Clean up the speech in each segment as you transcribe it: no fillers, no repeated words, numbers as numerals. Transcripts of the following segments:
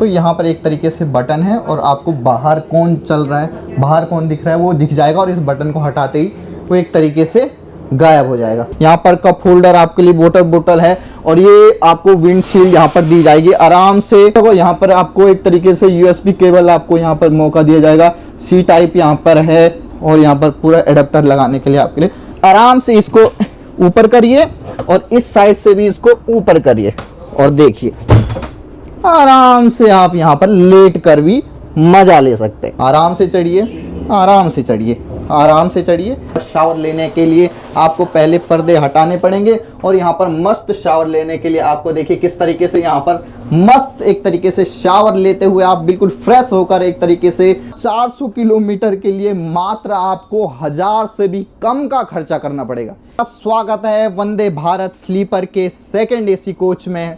तो यहाँ पर एक तरीके से बटन है और आपको बाहर कौन चल रहा है, बाहर कौन दिख रहा है वो दिख जाएगा और इस बटन को हटाते ही वो एक तरीके से गायब हो जाएगा। यहाँ पर कप होल्डर आपके लिए वाटर बोतल है और ये आपको विंडशील्ड यहाँ पर दी जाएगी आराम से। तो यहाँ पर आपको एक तरीके से यूएसबी केबल आपको यहाँ पर मौका दिया जाएगा, सी टाइप यहाँ पर है और यहाँ पर पूरा एडाप्टर लगाने के लिए आपके लिए। आराम से इसको ऊपर करिए और इस साइड से भी इसको ऊपर करिए और देखिए आराम से आप यहाँ पर लेट कर भी मजा ले सकते हैं। आराम से चढ़िए, आराम से चढ़िए, आराम से चढ़िए। शावर लेने के लिए आपको पहले पर्दे हटाने पड़ेंगे और यहाँ पर मस्त शावर लेने के लिए आपको देखिए किस तरीके से यहाँ पर मस्त एक तरीके से शावर लेते हुए आप बिल्कुल फ्रेश होकर एक तरीके से 400 किलोमीटर के लिए मात्र आपको 1000 से भी कम का खर्चा करना पड़ेगा। स्वागत है वंदे भारत स्लीपर के सेकंड एसी कोच में।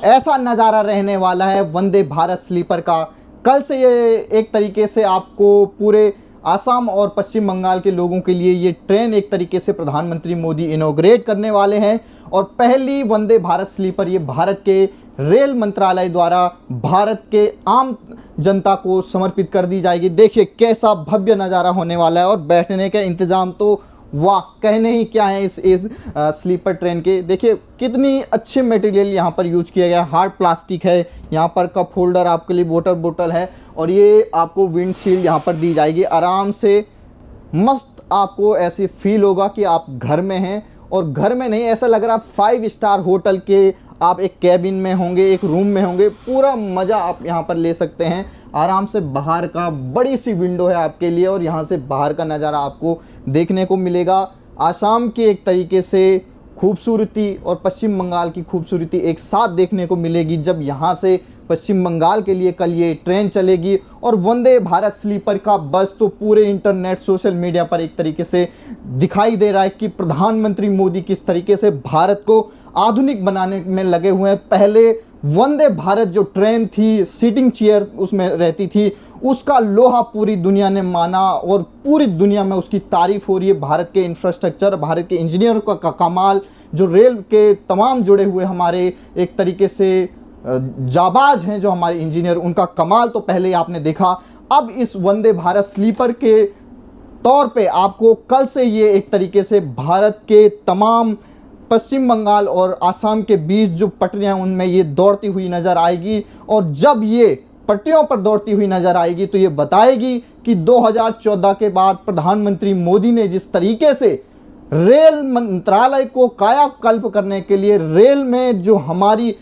ऐसा नज़ारा रहने वाला है वंदे भारत स्लीपर का। कल से ये एक तरीके से आपको पूरे आसाम और पश्चिम बंगाल के लोगों के लिए ये ट्रेन एक तरीके से प्रधानमंत्री मोदी इनॉग्रेट करने वाले हैं और पहली वंदे भारत स्लीपर ये भारत के रेल मंत्रालय द्वारा भारत के आम जनता को समर्पित कर दी जाएगी। देखिए कैसा भव्य नज़ारा होने वाला है और बैठने का इंतज़ाम तो वाह कहने ही क्या है इस स्लीपर ट्रेन के। देखिए कितनी अच्छी मटेरियल यहाँ पर यूज किया गया, हार्ड प्लास्टिक है। यहाँ पर कप होल्डर आपके लिए वाटर बोतल है और ये आपको विंडशील्ड यहाँ पर दी जाएगी। आराम से मस्त आपको ऐसे फील होगा कि आप घर में हैं और घर में नहीं, ऐसा लग रहा है 5 स्टार होटल के आप एक कैबिन में होंगे, एक रूम में होंगे। पूरा मज़ा आप यहाँ पर ले सकते हैं। आराम से बाहर का बड़ी सी विंडो है आपके लिए और यहाँ से बाहर का नज़ारा आपको देखने को मिलेगा। आसाम की एक तरीके से खूबसूरती और पश्चिम बंगाल की खूबसूरती एक साथ देखने को मिलेगी जब यहाँ से पश्चिम बंगाल के लिए कल ये ट्रेन चलेगी। और वंदे भारत स्लीपर का बस तो पूरे इंटरनेट सोशल मीडिया पर एक तरीके से दिखाई दे रहा है कि प्रधानमंत्री मोदी किस तरीके से भारत को आधुनिक बनाने में लगे हुए हैं। पहले वंदे भारत जो ट्रेन थी, सीटिंग चेयर उसमें रहती थी, उसका लोहा पूरी दुनिया ने माना और पूरी दुनिया में उसकी तारीफ हो रही है। भारत के इंफ्रास्ट्रक्चर, भारत के इंजीनियर का कमाल, जो रेल के तमाम जुड़े हुए हमारे एक तरीके से जाबाज हैं जो हमारे इंजीनियर, उनका कमाल तो पहले आपने देखा। अब इस वंदे भारत स्लीपर के तौर पे आपको कल से ये एक तरीके से भारत के तमाम पश्चिम बंगाल और आसाम के बीच जो पटरियां उनमें ये दौड़ती हुई नज़र आएगी। और जब ये पटरियों पर दौड़ती हुई नज़र आएगी तो ये बताएगी कि 2014 के बाद प्रधानमंत्री मोदी ने जिस तरीके से रेल मंत्रालय को कायाकल्प करने के लिए रेल में जो हमारी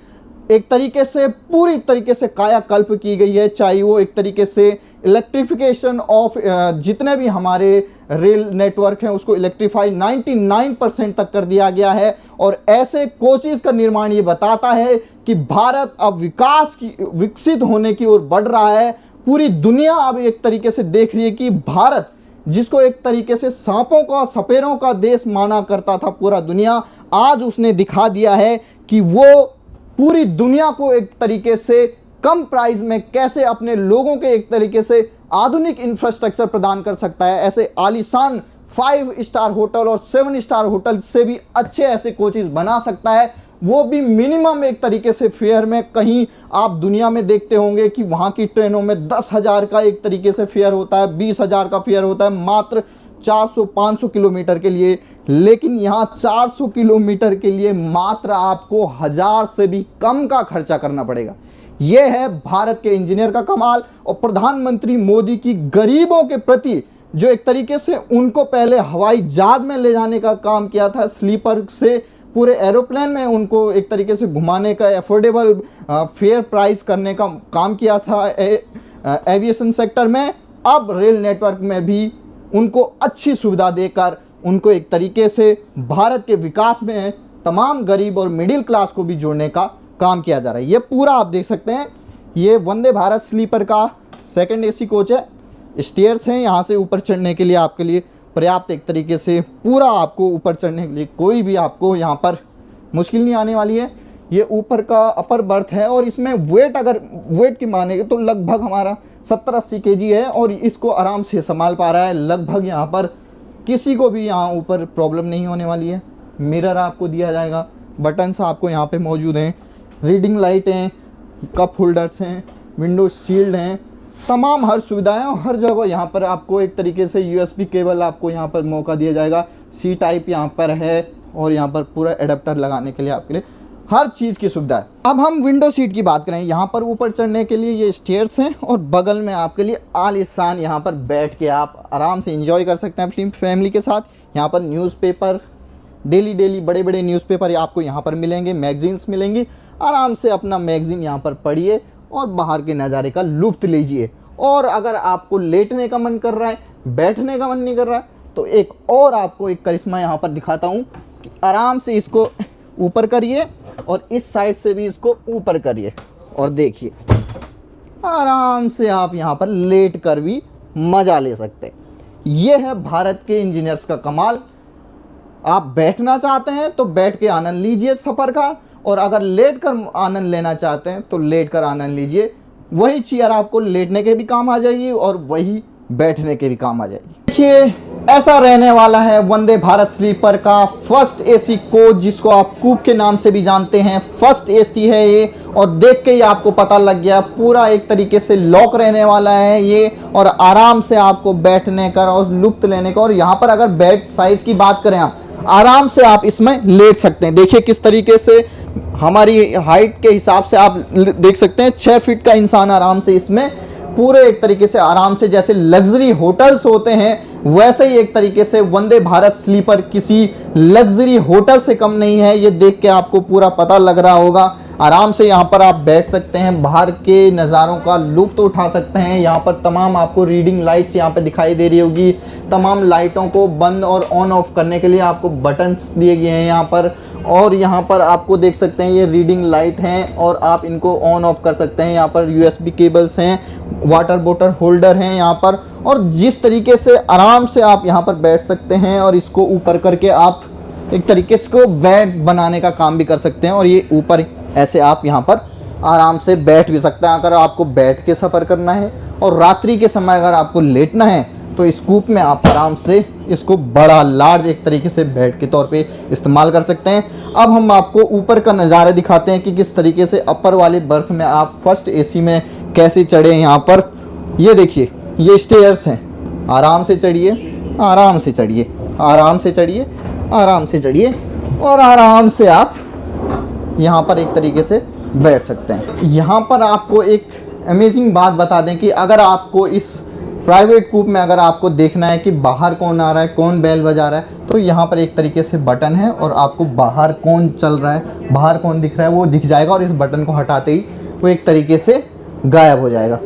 एक तरीके से पूरी तरीके से कायाकल्प की गई है, चाहे वो एक तरीके से इलेक्ट्रिफिकेशन ऑफ जितने भी हमारे रेल नेटवर्क हैं उसको इलेक्ट्रीफाई 99% तक कर दिया गया है। और ऐसे कोचेस का निर्माण ये बताता है कि भारत अब विकसित होने की ओर बढ़ रहा है। पूरी दुनिया अब एक तरीके से देख रही है कि भारत, जिसको एक तरीके से सांपों का सपेरों का देश माना करता था पूरा दुनिया, आज उसने दिखा दिया है कि वो पूरी दुनिया को एक तरीके से कम प्राइस में कैसे अपने लोगों के एक तरीके से आधुनिक इंफ्रास्ट्रक्चर प्रदान कर सकता है। ऐसे आलीशान 5 स्टार होटल और 7 स्टार होटल से भी अच्छे ऐसे कोचेस बना सकता है, वो भी मिनिमम एक तरीके से फेयर में। कहीं आप दुनिया में देखते होंगे कि वहाँ की ट्रेनों में 10,000 का एक तरीके से फेयर होता है, 20,000 का फेयर होता है मात्र 400-500 किलोमीटर के लिए, लेकिन यहाँ 400 किलोमीटर के लिए मात्र आपको 1000 से भी कम का खर्चा करना पड़ेगा। यह है भारत के इंजीनियर का कमाल और प्रधानमंत्री मोदी की गरीबों के प्रति जो एक तरीके से उनको पहले हवाई जहाज में ले जाने का काम किया था, स्लीपर से पूरे एरोप्लेन में उनको एक तरीके से घुमाने का, एफोर्डेबल फेयर प्राइस करने का काम किया था एविएशन सेक्टर में। अब रेल नेटवर्क में भी उनको अच्छी सुविधा देकर उनको एक तरीके से भारत के विकास में तमाम गरीब और मिडिल क्लास को भी जोड़ने का काम किया जा रहा है। ये पूरा आप देख सकते हैं, ये वंदे भारत स्लीपर का सेकंड एसी कोच है। स्टेयर्स हैं, यहाँ से ऊपर चढ़ने के लिए आपके लिए पर्याप्त एक तरीके से पूरा आपको ऊपर चढ़ने के लिए कोई भी आपको यहाँ पर मुश्किल नहीं आने वाली है। ये ऊपर का अपर बर्थ है और इसमें वेट, अगर वेट की मानेंगे तो लगभग हमारा 70-80 kg है और इसको आराम से संभाल पा रहा है। लगभग यहाँ पर किसी को भी यहाँ ऊपर प्रॉब्लम नहीं होने वाली है। मिरर आपको दिया जाएगा, बटन्स आपको यहाँ पे मौजूद हैं, रीडिंग लाइट हैं, कप होल्डर्स हैं, विंडो शील्ड हैं, तमाम हर सुविधाएं और हर जगह यहाँ पर आपको एक तरीके से यूएसबी केबल आपको यहाँ पर मौका दिया जाएगा। सी टाइप यहाँ पर है और यहाँ पर पूरा एडाप्टर लगाने के लिए आपके लिए हर चीज़ की सुविधा है। अब हम विंडो सीट की बात करें, यहाँ पर ऊपर चढ़ने के लिए ये स्टेयर्स हैं और बगल में आपके लिए आलीशान यहाँ पर बैठ के आप आराम से एंजॉय कर सकते हैं अपनी फैमिली के साथ। यहाँ पर न्यूज़पेपर डेली बड़े बड़े न्यूज़पेपर आपको यहाँ पर मिलेंगे, मैगजीन्स मिलेंगी। आराम से अपना मैगजीन यहाँ पर पढ़िए और बाहर के नज़ारे का लुत्फ़ लीजिए। और अगर आपको लेटने का मन कर रहा है, बैठने का मन नहीं कर रहा है, तो एक और आपको एक करिश्मा यहाँ पर दिखाता हूँ कि आराम से इसको ऊपर करिए और इस साइड से भी इसको ऊपर करिए और देखिए आराम से आप यहाँ पर लेट कर भी मज़ा ले सकते हैं। ये है भारत के इंजीनियर्स का कमाल। आप बैठना चाहते हैं तो बैठ के आनंद लीजिए सफ़र का, और अगर लेट कर आनंद लेना चाहते हैं तो लेट कर आनंद लीजिए। वही चेयर आपको लेटने के भी काम आ जाएगी और वही बैठने के भी काम आ जाएगी। देखिए ऐसा रहने वाला है वंदे भारत स्लीपर का फर्स्ट एसी कोच, जिसको आप कूप के नाम से भी जानते हैं। फर्स्ट एसी है ये, और देख के ही आपको पता लग गया पूरा एक तरीके से लॉक रहने वाला है ये, और आराम से आपको बैठने का और लुत्फ़ लेने का। और यहाँ पर अगर बेड साइज की बात करें, आप आराम से आप इसमें लेट सकते हैं। देखिए किस तरीके से हमारी हाइट के हिसाब से आप देख सकते हैं 6 फीट का इंसान आराम से इसमें पूरे एक तरीके से आराम से, जैसे लग्जरी होटल्स होते हैं वैसे ही एक तरीके से वंदे भारत स्लीपर किसी लग्जरी होटल से कम नहीं है। ये देख के आपको पूरा पता लग रहा होगा। आराम से यहाँ पर आप बैठ सकते हैं, बाहर के नज़ारों का लुत्फ़ उठा सकते हैं। यहाँ पर तमाम आपको रीडिंग लाइट्स यहाँ पे दिखाई दे रही होगी। तमाम लाइटों को बंद और ऑन ऑफ करने के लिए आपको बटन्स दिए गए हैं यहाँ पर, और यहाँ पर आपको देख सकते हैं ये रीडिंग लाइट हैं और आप इनको ऑन ऑफ कर सकते हैं। यहाँ पर यूएसबी केबल्स हैं, वाटर बोतल होल्डर हैं यहाँ पर, और जिस तरीके से आराम से आप यहाँ पर बैठ सकते हैं और इसको ऊपर करके आप एक तरीके से को बेड बनाने का काम भी कर सकते हैं। और ये ऊपर ऐसे आप यहाँ पर आराम से बैठ भी सकते हैं अगर आपको बैठ के सफ़र करना है। और रात्रि के समय अगर आपको लेटना है तो इस कूप में आप आराम से इसको बड़ा लार्ज एक तरीके से बेड के तौर पे इस्तेमाल कर सकते हैं। अब हम आपको ऊपर का नज़ारा दिखाते हैं कि किस तरीके से अपर वाले बर्थ में आप फर्स्ट एसी में कैसे चढ़े। यहाँ पर ये देखिए ये स्टेयर्स हैं, आराम से चढ़िए, आराम से चढ़िए, आराम से चढ़िए, आराम से चढ़िए, और आराम से आप यहाँ पर एक तरीके से बैठ सकते हैं। यहाँ पर आपको एक अमेजिंग बात बता दें कि अगर आपको इस प्राइवेट कूप में अगर आपको देखना है कि बाहर कौन आ रहा है, कौन बेल बजा रहा है, तो यहाँ पर एक तरीके से बटन है और आपको बाहर कौन चल रहा है, बाहर कौन दिख रहा है वो दिख जाएगा, और इस बटन को हटाते ही वो एक तरीके से गायब हो जाएगा।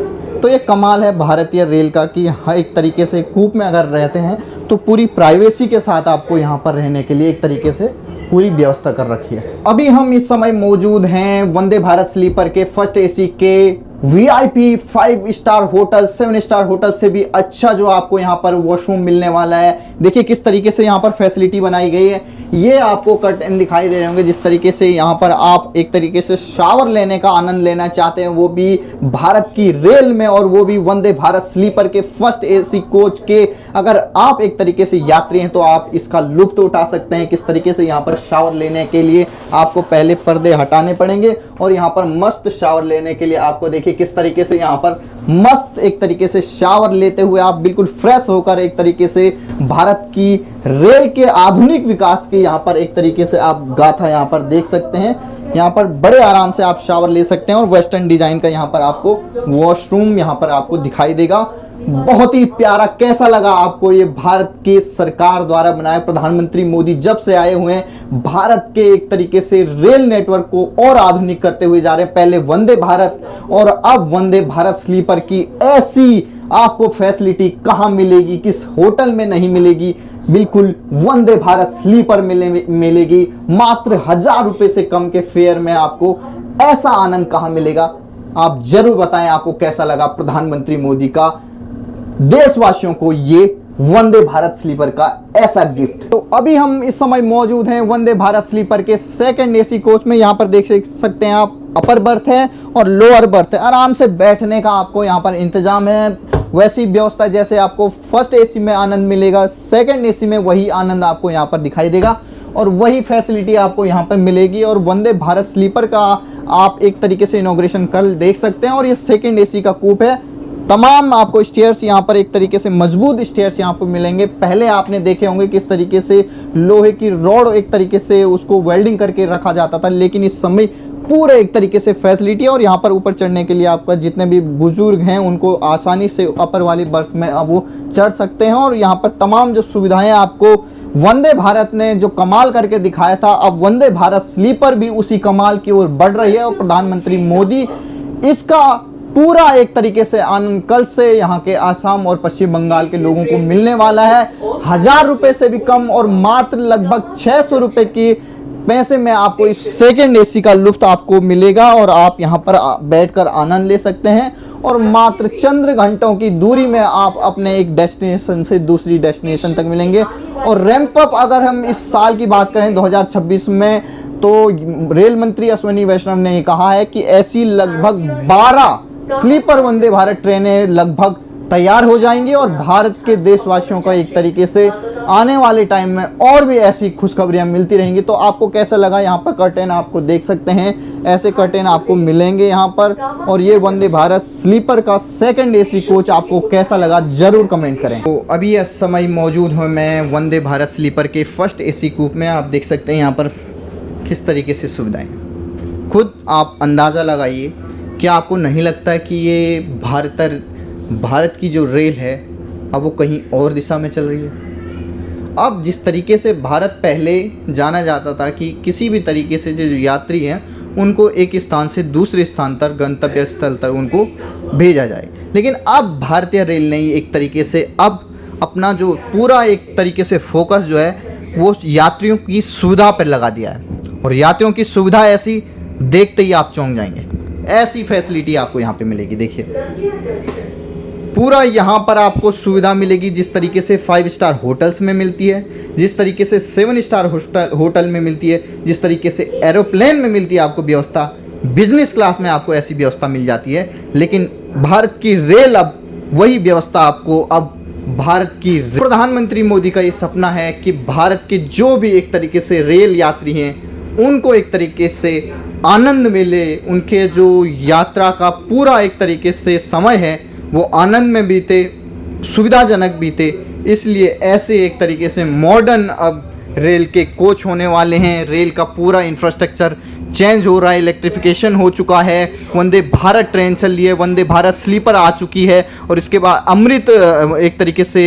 तो ये कमाल है भारतीय रेल का कि हर एक तरीके से कूप में अगर रहते हैं तो पूरी प्राइवेसी के साथ आपको यहाँ पर रहने के लिए एक तरीके से पूरी व्यवस्था कर रखी है। अभी हम इस समय मौजूद हैं वंदे भारत स्लीपर के फर्स्ट एसी के VIP 5 star hotel, 7 star hotel से भी अच्छा जो आपको यहाँ पर वॉशरूम मिलने वाला है। देखिए किस तरीके से यहाँ पर फैसिलिटी बनाई गई है। ये आपको कर्टन दिखाई दे रहे होंगे, जिस तरीके से यहाँ पर आप एक तरीके से शावर लेने का आनंद लेना चाहते हैं, वो भी भारत की रेल में, और वो भी वंदे भारत स्लीपर के फर्स्ट एसी कोच के। अगर आप एक तरीके से यात्री हैं तो आप इसका लुत्फ उठा सकते हैं। किस तरीके से यहाँ पर शावर लेने के लिए आपको पहले पर्दे हटाने पड़ेंगे, और यहाँ पर मस्त शावर लेने के लिए आपको देखिए किस तरीके से यहाँ पर मस्त एक तरीके से शावर लेते हुए आप बिल्कुल फ्रेश होकर एक तरीके से भारत की रेल के आधुनिक विकास की यहाँ पर एक तरीके से आप गाथा यहाँ पर देख सकते हैं। यहाँ पर बड़े आराम से आप शावर ले सकते हैं, और वेस्टर्न डिजाइन का यहाँ पर आपको वॉशरूम यहाँ पर आपको दिखाई देगा। बहुत ही प्यारा। कैसा लगा आपको ये भारत के सरकार द्वारा बनाया, प्रधानमंत्री मोदी जब से आए हुए हैं भारत के एक तरीके से रेल नेटवर्क को और आधुनिक करते हुए जा रहे हैं। पहले वंदे भारत और अब वंदे भारत स्लीपर की ऐसी आपको फैसिलिटी कहां मिलेगी, किस होटल में नहीं मिलेगी, बिल्कुल वंदे भारत स्लीपर मिलेगी। मात्र 1000 रुपए से कम के फेयर में आपको ऐसा आनंद कहां मिलेगा। आप जरूर बताएं आपको कैसा लगा प्रधानमंत्री मोदी का देशवासियों को ये वंदे भारत स्लीपर का ऐसा गिफ्ट। तो अभी हम इस समय मौजूद हैं वंदे भारत स्लीपर के सेकंड एसी कोच में। यहाँ पर देख सकते हैं आप अपर बर्थ है और लोअर बर्थ है। आराम से बैठने का आपको यहाँ पर इंतजाम है। वैसी व्यवस्था जैसे आपको फर्स्ट एसी में आनंद मिलेगा, सेकंड एसी में वही आनंद आपको यहाँ पर दिखाई देगा। और वही फैसिलिटी आपको यहाँ पर मिलेगी। और वंदे भारत स्लीपर का आप एक तरीके से इनॉग्रेशन कल देख सकते हैं। और ये सेकंड एसी का कूप है। तमाम आपको स्टेयर्स यहाँ पर एक तरीके से मजबूत स्टेयर्स यहाँ पर मिलेंगे। पहले आपने देखे होंगे किस तरीके से लोहे की रॉड एक तरीके से उसको वेल्डिंग करके रखा जाता था, लेकिन इस समय पूरे एक तरीके से फैसिलिटी है। और यहाँ पर ऊपर चढ़ने के लिए आपका जितने भी बुजुर्ग हैं उनको आसानी से अपर वाली बर्थ में अब वो चढ़ सकते हैं। और यहाँ पर तमाम जो सुविधाएं आपको वंदे भारत ने जो कमाल करके दिखाया था, अब वंदे भारत स्लीपर भी उसी कमाल की ओर बढ़ रही है। और प्रधानमंत्री मोदी इसका पूरा एक तरीके से आनंद कल से यहाँ के आसाम और पश्चिम बंगाल के लोगों को मिलने वाला है। 1000 रुपए से भी कम और मात्र लगभग 600 रुपए की पैसे में आपको इस सेकंड एसी का लुत्फ आपको मिलेगा। और आप यहाँ पर बैठकर आनंद ले सकते हैं। और मात्र चंद घंटों की दूरी में आप अपने एक डेस्टिनेशन से दूसरी डेस्टिनेशन तक मिलेंगे। और रैंप अप अगर हम इस साल की बात करें 2026 में, तो रेल मंत्री अश्विनी वैष्णव ने कहा है कि ऐसी लगभग 12 स्लीपर वंदे भारत ट्रेनें लगभग तैयार हो जाएंगी। और भारत के देशवासियों का एक तरीके से आने वाले टाइम में और भी ऐसी खुशखबरियां मिलती रहेंगी। तो आपको कैसा लगा? यहाँ पर कर्टेन आपको देख सकते हैं, ऐसे कर्टेन आपको मिलेंगे यहाँ पर। और ये वंदे भारत स्लीपर का सेकंड एसी कोच आपको कैसा लगा जरूर कमेंट करें। तो अभी इस समय मौजूद हूँ मैं वंदे भारत स्लीपर के फर्स्ट एसी कूप में। आप देख सकते हैं यहाँ पर किस तरीके से सुविधाएं, खुद आप अंदाज़ा लगाइए। क्या आपको नहीं लगता कि ये भारत की जो रेल है अब वो कहीं और दिशा में चल रही है? अब जिस तरीके से भारत पहले जाना जाता था कि किसी भी तरीके से जो यात्री हैं उनको एक स्थान से दूसरे स्थान तक, गंतव्य स्थल तक उनको भेजा जाए, लेकिन अब भारतीय रेल ने एक तरीके से अब अपना जो पूरा एक तरीके से फोकस जो है वो यात्रियों की सुविधा पर लगा दिया है। और यात्रियों की सुविधा ऐसी देखते ही आप चौंक जाएंगे, ऐसी फैसिलिटी आपको यहाँ पे मिलेगी। देखिए पूरा यहाँ पर आपको सुविधा मिलेगी जिस तरीके से 5 स्टार होटल्स में मिलती है, जिस तरीके से 7 स्टार होटल में मिलती है, जिस तरीके से एरोप्लेन में मिलती है आपको व्यवस्था, बिजनेस क्लास में आपको ऐसी व्यवस्था मिल जाती है। लेकिन भारत की रेल अब वही व्यवस्था आपको अब भारत की प्रधानमंत्री मोदी का ये सपना है कि भारत के जो भी एक तरीके से रेल यात्री हैं उनको एक तरीके से आनंद मिले, उनके जो यात्रा का पूरा एक तरीके से समय है वो आनंद में बीते, सुविधाजनक बीते। इसलिए ऐसे एक तरीके से मॉडर्न अब रेल के कोच होने वाले हैं। रेल का पूरा इंफ्रास्ट्रक्चर चेंज हो रहा है, इलेक्ट्रिफिकेशन हो चुका है, वंदे भारत ट्रेन चल रही है, वंदे भारत स्लीपर आ चुकी है। और इसके बाद अमृत एक तरीके से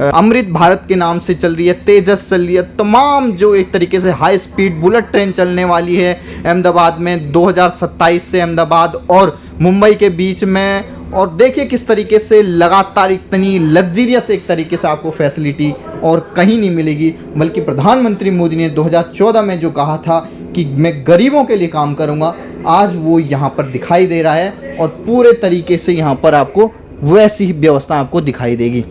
अमृत भारत के नाम से चल रही है, तेजस चल रही है, तमाम जो एक तरीके से हाई स्पीड बुलेट ट्रेन चलने वाली है अहमदाबाद में 2027 से अहमदाबाद और मुंबई के बीच में। और देखिए किस तरीके से लगातार इतनी लग्जरियस एक तरीके से आपको फैसिलिटी और कहीं नहीं मिलेगी। बल्कि प्रधानमंत्री मोदी ने 2014 में जो कहा था कि मैं गरीबों के लिए काम करूंगा, आज वो यहाँ पर दिखाई दे रहा है। और पूरे तरीके से यहाँ पर आपको वैसी ही व्यवस्था आपको दिखाई देगी।